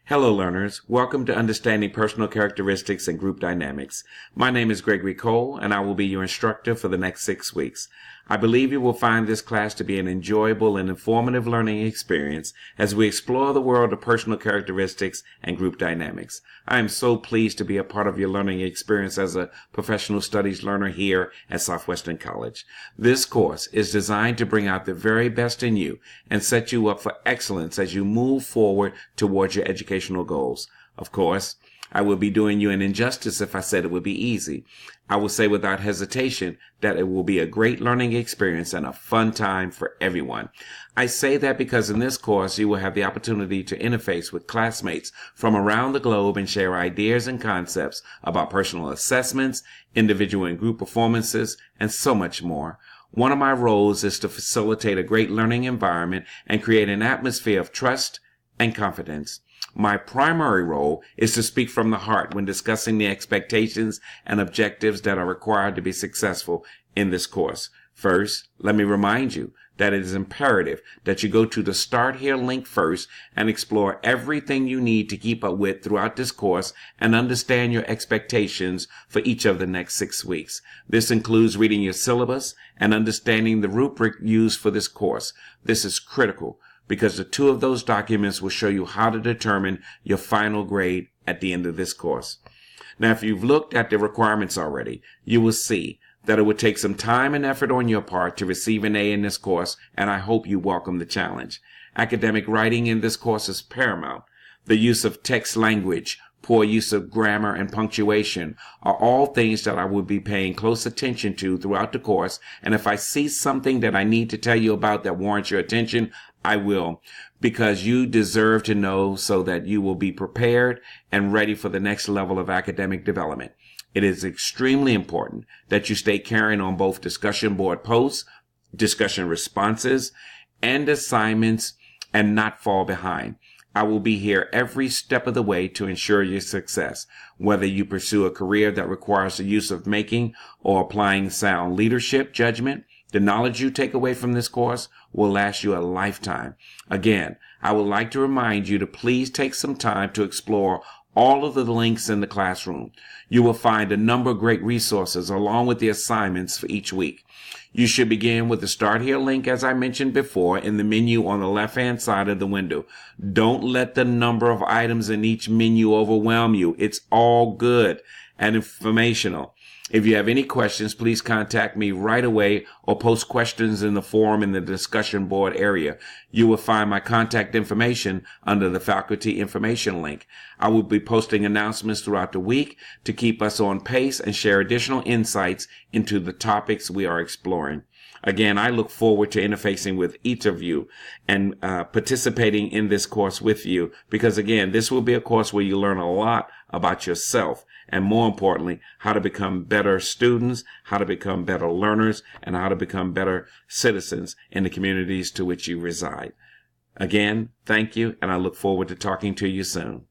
Hello learners, welcome to Understanding Personal Characteristics and Group Dynamics. My name is Gregory Cole and I will be your instructor for the next 6 weeks. I believe you will find this class to be an enjoyable and informative learning experience as we explore the world of personal characteristics and group dynamics. I am so pleased to be a part of your learning experience as a professional studies learner here at Southwestern College. This course is designed to bring out the very best in you and set you up for excellence as you move forward towards your educational goals. Of course, I would be doing you an injustice if I said it would be easy. I will say without hesitation that it will be a great learning experience and a fun time for everyone. I say that because in this course you will have the opportunity to interface with classmates from around the globe and share ideas and concepts about personal assessments, individual and group performances, and so much more. One of my roles is to facilitate a great learning environment and create an atmosphere of trust and confidence. My primary role is to speak from the heart when discussing the expectations and objectives that are required to be successful in this course. First, let me remind you that it is imperative that you go to the Start Here link first and explore everything you need to keep up with throughout this course and understand your expectations for each of the next 6 weeks. This includes reading your syllabus and understanding the rubric used for this course. This is critical because the two of those documents will show you how to determine your final grade at the end of this course. Now, if you've looked at the requirements already, you will see that it would take some time and effort on your part to receive an A in this course, and I hope you welcome the challenge. Academic writing in this course is paramount. The use of text language, poor use of grammar and punctuation are all things that I will be paying close attention to throughout the course, and if I see something that I need to tell you about that warrants your attention, I will, because you deserve to know so that you will be prepared and ready for the next level of academic development. It is extremely important that you stay current on both discussion board posts, discussion responses, and assignments and not fall behind. I will be here every step of the way to ensure your success, whether you pursue a career that requires the use of making or applying sound leadership judgment. The knowledge you take away from this course will last you a lifetime. Again, I would like to remind you to please take some time to explore all of the links in the classroom. You will find a number of great resources along with the assignments for each week. You should begin with the Start Here link, as I mentioned before, in the menu on the left-hand side of the window. Don't let the number of items in each menu overwhelm you. It's all good and informational. If you have any questions, please contact me right away or post questions in the forum in the discussion board area. You will find my contact information under the faculty information link. I will be posting announcements throughout the week to keep us on pace and share additional insights into the topics we are exploring. Again, I look forward to interfacing with each of you and participating in this course with you because, again, this will be a course where you learn a lot about yourself and, more importantly, how to become better students, how to become better learners, and how to become better citizens in the communities to which you reside. Again, thank you, and I look forward to talking to you soon.